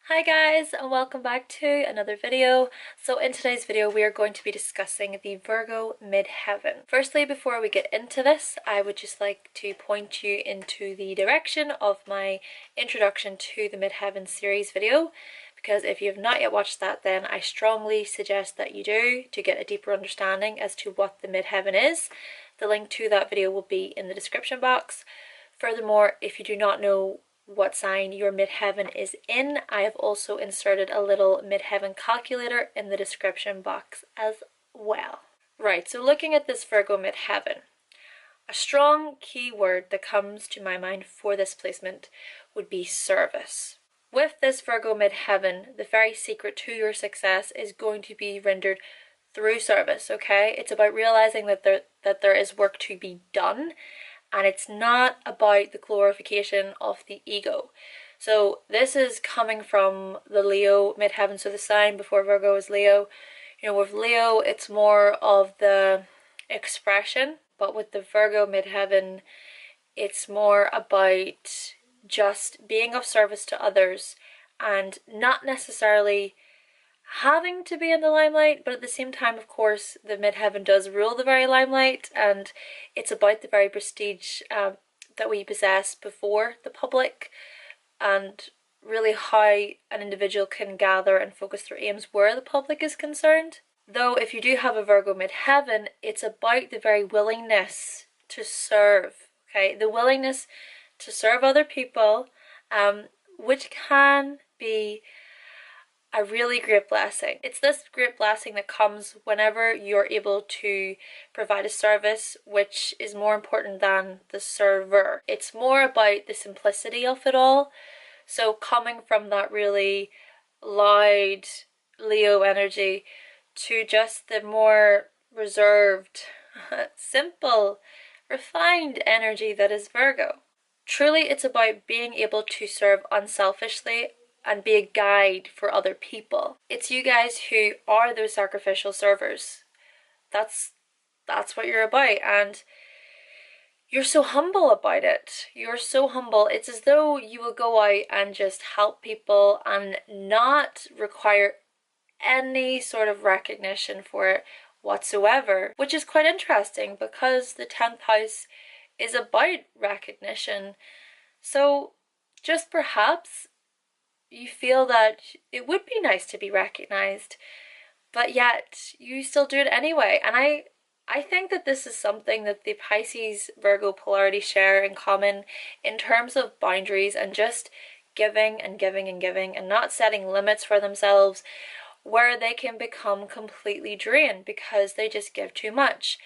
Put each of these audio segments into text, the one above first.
Hi guys, and welcome back to another video. So in today's video we are going to be discussing the Virgo Midheaven. Firstly, before we get into this, I would just like to point you into the direction of my introduction to the Midheaven series video, because if you have not yet watched that, then I strongly suggest that you do to get a deeper understanding as to what the Midheaven is. The link to that video will be in the description box. Furthermore, if you do not know what sign your midheaven is in, I have also inserted a little midheaven calculator in the description box as well. Right, so looking at this Virgo midheaven, a strong key word that comes to my mind for this placement would be service. With this Virgo midheaven, the very secret to your success is going to be rendered through service, okay? It's about realizing that there is work to be done, and it's not about the glorification of the ego. So this is coming from the Leo midheaven, so the sign before Virgo is Leo. You know, with Leo it's more of the expression, but with the Virgo midheaven it's more about just being of service to others and not necessarily having to be in the limelight, but at the same time, of course, the midheaven does rule the very limelight, and it's about the very prestige that we possess before the public, and really how an individual can gather and focus their aims where the public is concerned. Though if you do have a Virgo midheaven, it's about the very willingness to serve, okay? The willingness to serve other people, which can be a really great blessing. It's this great blessing that comes whenever you're able to provide a service which is more important than the server. It's more about the simplicity of it all. So coming from that really loud Leo energy to just the more reserved, simple, refined energy that is Virgo. Truly, it's about being able to serve unselfishly and be a guide for other people. It's you guys who are those sacrificial servers. That's what you're about, and you're so humble about it. You're so humble. It's as though you will go out and just help people and not require any sort of recognition for it whatsoever, which is quite interesting because the 10th house is about recognition. So just perhaps you feel that it would be nice to be recognized, but yet you still do it anyway. And I think that this is something that the Pisces Virgo polarity share in common in terms of boundaries and just giving and giving and giving and not setting limits for themselves where they can become completely drained because they just give too much.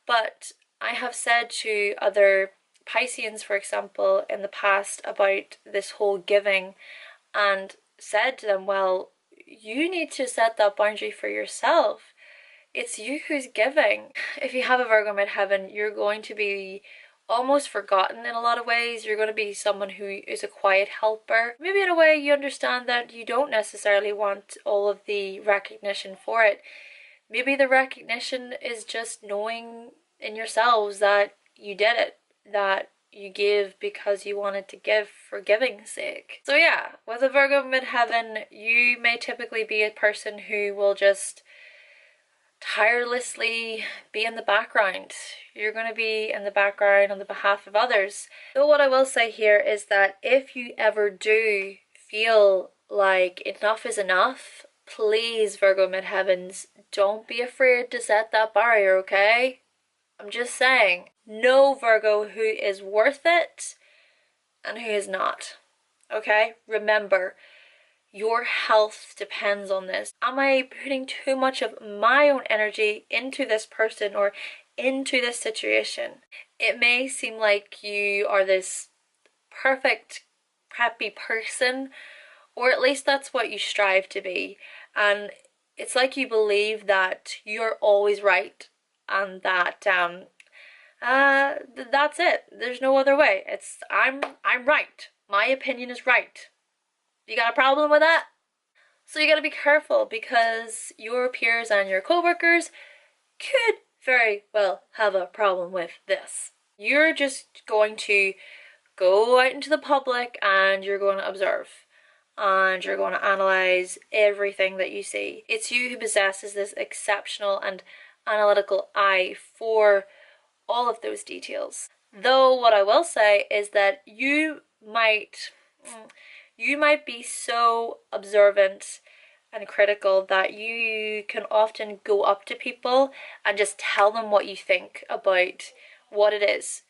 But I have said to other Pisceans, for example, in the past about this whole giving, and said to them, well, you need to set that boundary for yourself. It's you who's giving. If you have a Virgo midheaven, you're going to be almost forgotten in a lot of ways. You're going to be someone who is a quiet helper. Maybe in a way you understand that you don't necessarily want all of the recognition for it. Maybe the recognition is just knowing in yourselves that you did it, that you give because you wanted to give for giving's sake. So yeah, with a Virgo midheaven, you may typically be a person who will just tirelessly be in the background. You're going to be in the background on the behalf of others. Though what I will say here is that if you ever do feel like enough is enough, please, Virgo midheavens, don't be afraid to set that barrier, okay? I'm just saying, know Virgo who is worth it and who is not, okay? Remember, your health depends on this. Am I putting too much of my own energy into this person or into this situation? It may seem like you are this perfect, preppy person, or at least that's what you strive to be. And it's like you believe that you're always right and that that's it. There's no other way. It's I'm right. My opinion is right. You got a problem with that? So you got to be careful because your peers and your co-workers could very well have a problem with this. You're just going to go out into the public and you're going to observe. and you're going to analyze everything that you see. It's you who possesses this exceptional and analytical eye for all of those details. Though what I will say is that you might be so observant and critical that you can often go up to people and just tell them what you think about what it is.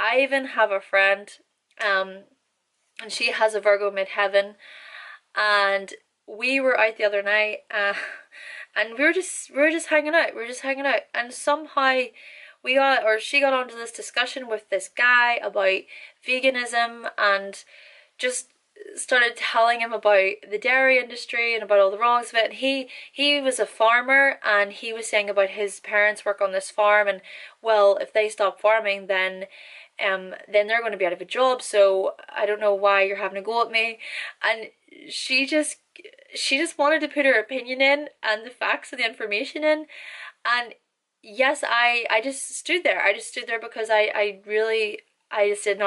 I even have a friend, and she has a Virgo Midheaven, and we were out the other night, and we were just hanging out. And somehow she got onto this discussion with this guy about veganism, and just started telling him about the dairy industry and about all the wrongs of it. And he was a farmer, and he was saying about his parents work on this farm, and well, if they stop farming, then they're going to be out of a job, so I don't know why you're having a go at me. And she just wanted to put her opinion in and the facts and the information in. And yes, I just stood there. Because I didn't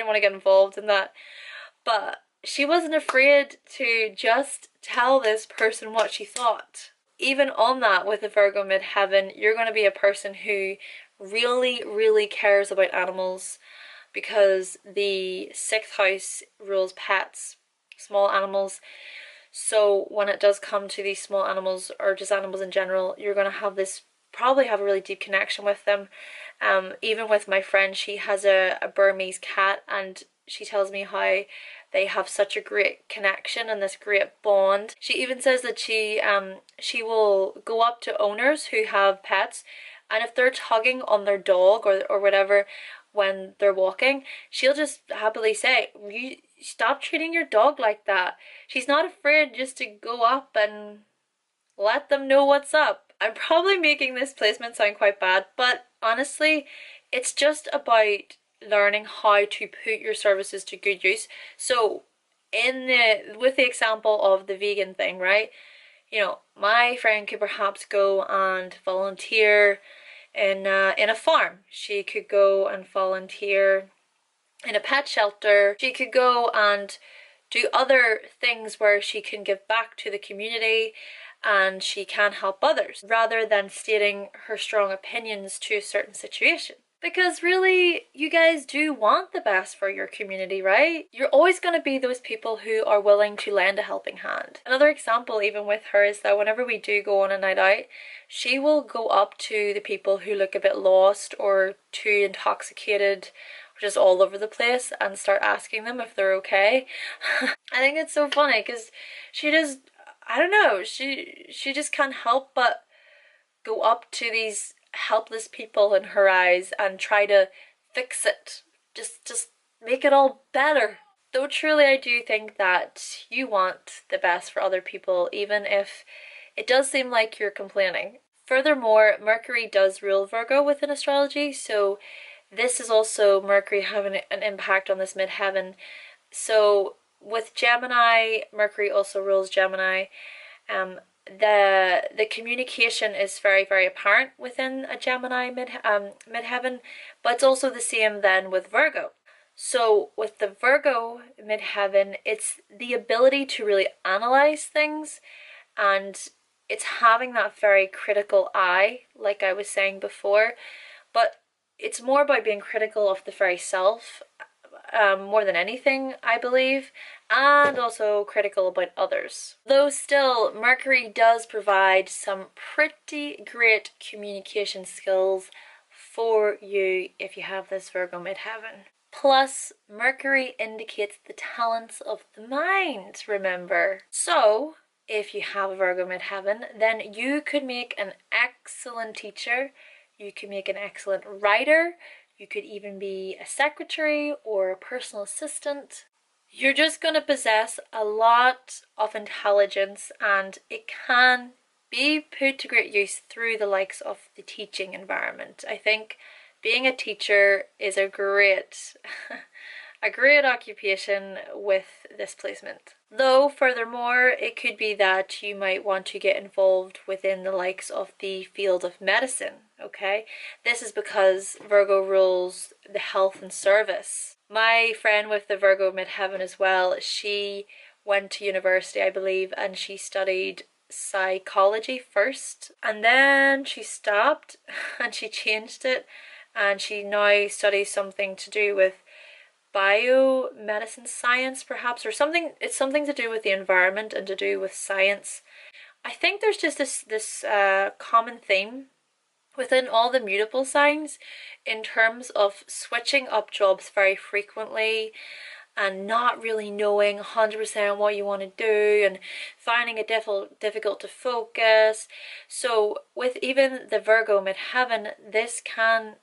want to get involved in that. But she wasn't afraid to just tell this person what she thought. Even on that, with the Virgo Midheaven, you're going to be a person who really, really cares about animals, because the 6th house rules pets, small animals. So when it does come to these small animals, or just animals in general, you're going to probably have a really deep connection with them. Even with my friend, she has a Burmese cat, and she tells me how they have such a great connection and this great bond. She even says that she will go up to owners who have pets, and if they're tugging on their dog or whatever when they're walking, she'll just happily say, "You stop treating your dog like that." She's not afraid just to go up and let them know what's up. I'm probably making this placement sound quite bad, but honestly, it's just about learning how to put your services to good use. So with the example of the vegan thing, right? You know, my friend could perhaps go and volunteer in a farm. She could go and volunteer in a pet shelter. She could go and do other things where she can give back to the community and she can help others, rather than stating her strong opinions to a certain situation. Because really, you guys do want the best for your community, right? You're always going to be those people who are willing to lend a helping hand. Another example even with her is that whenever we do go on a night out, she will go up to the people who look a bit lost or too intoxicated, or just all over the place, and start asking them if they're okay. I think it's so funny because she just, I don't know, she just can't help but go up to these helpless people in her eyes and try to fix it, just make it all better. Though truly I do think that you want the best for other people, even if it does seem like you're complaining. Furthermore, Mercury does rule Virgo within astrology, so this is also Mercury having an impact on this midheaven. So with Gemini, Mercury also rules Gemini. The communication is very, very apparent within a Gemini midheaven, but it's also the same then with Virgo. So with the Virgo midheaven, it's the ability to really analyze things, and it's having that very critical eye, like I was saying before, but it's more about being critical of the very self, more than anything, I believe, and also critical about others. Though still, Mercury does provide some pretty great communication skills for you if you have this Virgo midheaven. Plus, Mercury indicates the talents of the mind, remember? So, if you have a Virgo midheaven, then you could make an excellent teacher, you could make an excellent writer, you could even be a secretary or a personal assistant. You're just going to possess a lot of intelligence, and it can be put to great use through the likes of the teaching environment. I think being a teacher is a great occupation with this placement. Though furthermore, it could be that you might want to get involved within the likes of the field of medicine, okay? This is because Virgo rules the health and service. My friend with the Virgo midheaven as well, she went to university, I believe, and she studied psychology first, and then she stopped and she changed it, and she now studies something to do with biomedicine science, perhaps, or something. It's something to do with the environment and to do with science. I think there's just this common theme within all the mutable signs in terms of switching up jobs very frequently and not really knowing 100% what you want to do and finding it difficult to focus. So with even the Virgo Midheaven, this can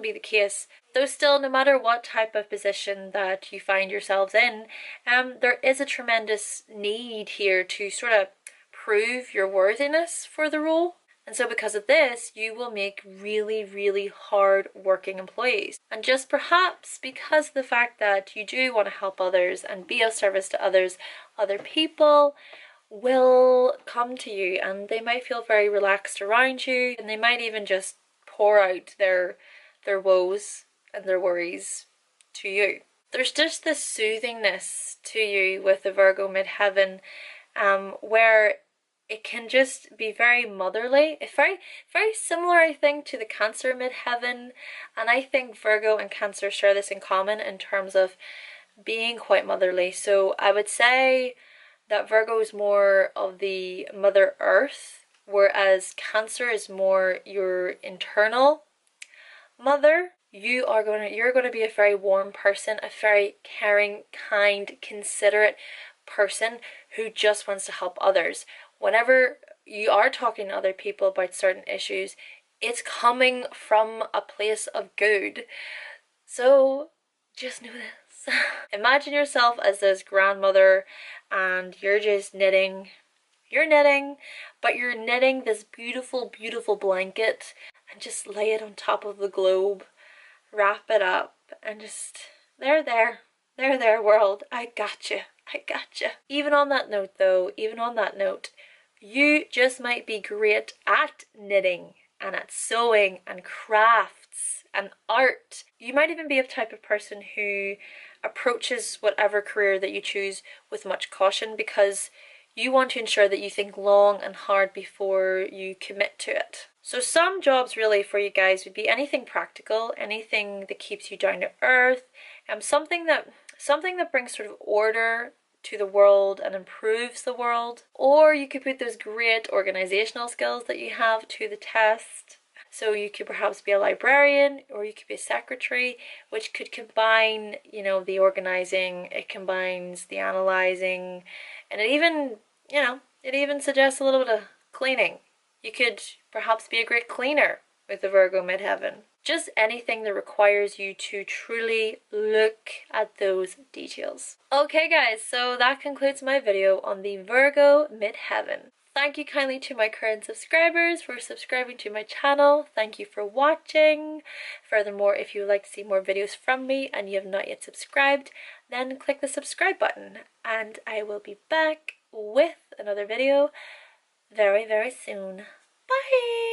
be the case. Though still, no matter what type of position that you find yourselves in, there is a tremendous need here to sort of prove your worthiness for the role. And so because of this, you will make really, really hard working employees. And just perhaps because of the fact that you do want to help others and be of service to others, other people will come to you and they might feel very relaxed around you, and they might even just pour out their woes and their worries to you. There's just this soothingness to you with the Virgo Midheaven, where it can just be very motherly. It's very, very similar, I think, to the Cancer Midheaven, and I think Virgo and Cancer share this in common in terms of being quite motherly. So I would say that Virgo is more of the Mother Earth, whereas Cancer is more your internal mother. You're going to be a very warm person, a very caring, kind, considerate person who just wants to help others. Whenever you are talking to other people about certain issues, it's coming from a place of good. So just know this. Imagine yourself as this grandmother and you're just knitting. You're knitting, but you're knitting this beautiful, beautiful blanket, and just lay it on top of the globe. Wrap it up and just, there, world. I gotcha. Even on that note though, you just might be great at knitting and at sewing and crafts and art. You might even be a type of person who approaches whatever career that you choose with much caution, because you want to ensure that you think long and hard before you commit to it. So some jobs really for you guys would be anything practical, anything that keeps you down to earth, something that brings sort of order to the world and improves the world. Or you could put those great organizational skills that you have to the test. So you could perhaps be a librarian, or you could be a secretary, which could combine, the organizing, it combines the analyzing, and it even suggests a little bit of cleaning. You could perhaps be a great cleaner with the Virgo Midheaven. Just anything that requires you to truly look at those details. Okay guys, so that concludes my video on the Virgo Midheaven. Thank you kindly to my current subscribers for subscribing to my channel. Thank you for watching. Furthermore, if you would like to see more videos from me and you have not yet subscribed, then click the subscribe button and I will be back with another video very, very soon. Bye!